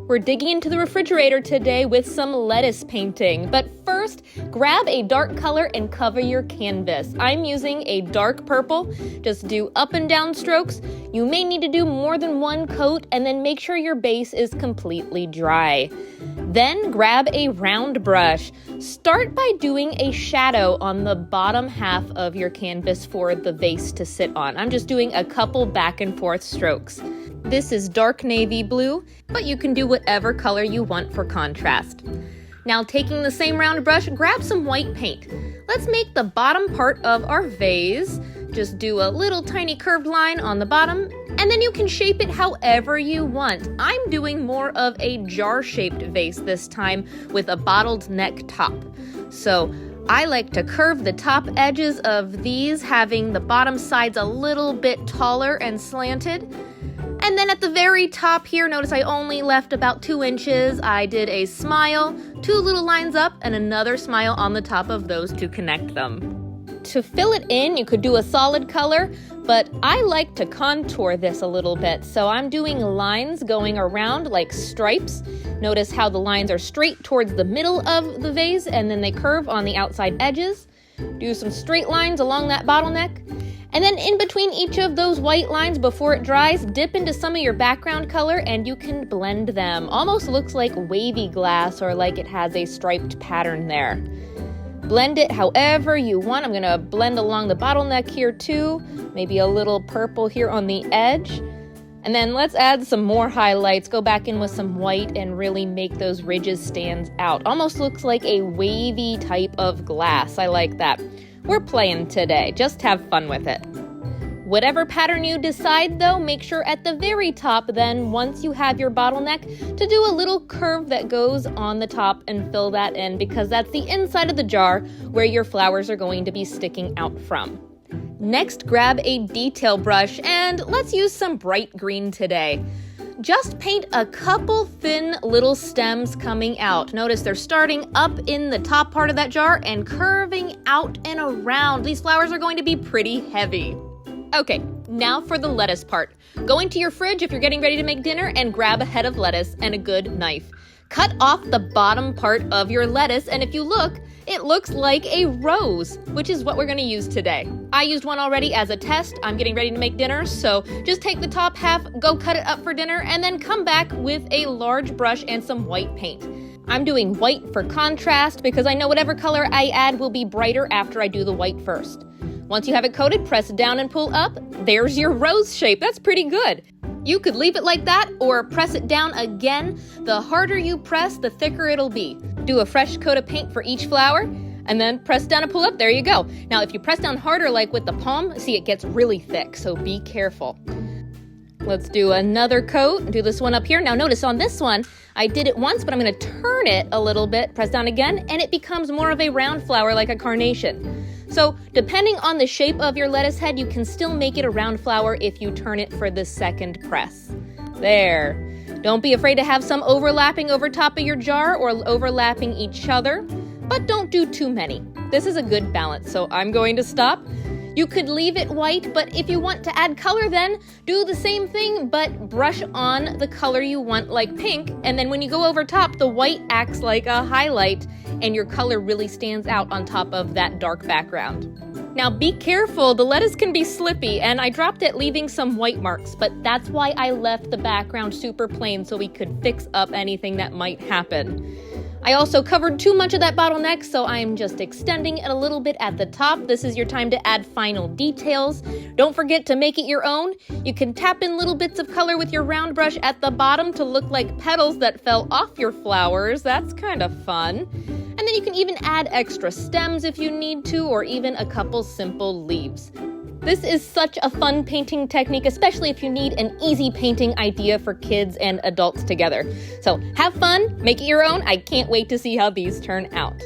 We're digging into the refrigerator today with some lettuce painting, but first, grab a dark color and cover your canvas. I'm using a dark purple. Just do up and down strokes. You may need to do more than one coat, and then make sure your base is completely dry. Then grab a round brush. Start by doing a shadow on the bottom half of your canvas for the vase to sit on. I'm just doing a couple back and forth strokes. This is dark navy blue, but you can do whatever color you want for contrast. Now, taking the same round brush, grab some white paint. Let's make the bottom part of our vase. Just do a little tiny curved line on the bottom, and then you can shape it however you want. I'm doing more of a jar-shaped vase this time with a bottled neck top. So I like to curve the top edges of these, having the bottom sides a little bit taller and slanted. And then at the very top here, notice I only left about 2 inches. I did a smile, 2 little lines up, and another smile on the top of those to connect them. To fill it in, you could do a solid color, but I like to contour this a little bit. So I'm doing lines going around like stripes. Notice how the lines are straight towards the middle of the vase, and then they curve on the outside edges. Do some straight lines along that bottleneck. And then in between each of those white lines before it dries, dip into some of your background color and you can blend them. Almost looks like wavy glass or like it has a striped pattern there. Blend it however you want. I'm gonna blend along the bottleneck here too. Maybe a little purple here on the edge. And then let's add some more highlights. Go back in with some white and really make those ridges stand out. Almost looks like a wavy type of glass. I like that. We're playing today. Just have fun with it. Whatever pattern you decide though, make sure at the very top then, once you have your bottleneck, to do a little curve that goes on the top and fill that in, because that's the inside of the jar where your flowers are going to be sticking out from. Next, grab a detail brush and let's use some bright green today. Just paint a couple thin little stems coming out. Notice they're starting up in the top part of that jar and curving out and around. These flowers are going to be pretty heavy. Okay, now for the lettuce part. Go into your fridge if you're getting ready to make dinner and grab a head of lettuce and a good knife. Cut off the bottom part of your lettuce, and if you look, it looks like a rose, which is what we're going to use today. I used one already as a test. I'm getting ready to make dinner, so just take the top half, go cut it up for dinner, and then come back with a large brush and some white paint. I'm doing white for contrast because I know whatever color I add will be brighter after I do the white first. Once you have it coated, press it down and pull up. There's your rose shape. That's pretty good. You could leave it like that or press it down again. The harder you press, the thicker it'll be. Do a fresh coat of paint for each flower and then press down and pull up. There you go. Now, if you press down harder like with the palm, see, it gets really thick, so be careful. Let's do another coat. Do this one up here. Now notice on this one, I did it once, but I'm going to turn it a little bit, press down again, and it becomes more of a round flower like a carnation. So depending on the shape of your lettuce head, you can still make it a round flower if you turn it for the second press. There. Don't be afraid to have some overlapping over top of your jar or overlapping each other, but don't do too many. This is a good balance, so I'm going to stop. You could leave it white, but if you want to add color then, do the same thing, but brush on the color you want, like pink, and then when you go over top, the white acts like a highlight, and your color really stands out on top of that dark background. Now be careful, the lettuce can be slippy, and I dropped it leaving some white marks, but that's why I left the background super plain so we could fix up anything that might happen. I also covered too much of that bottleneck, so I'm just extending it a little bit at the top. This is your time to add final details. Don't forget to make it your own. You can tap in little bits of color with your round brush at the bottom to look like petals that fell off your flowers. That's kind of fun. And then you can even add extra stems if you need to, or even a couple simple leaves. This is such a fun painting technique, especially if you need an easy painting idea for kids and adults together. So have fun, make it your own. I can't wait to see how these turn out.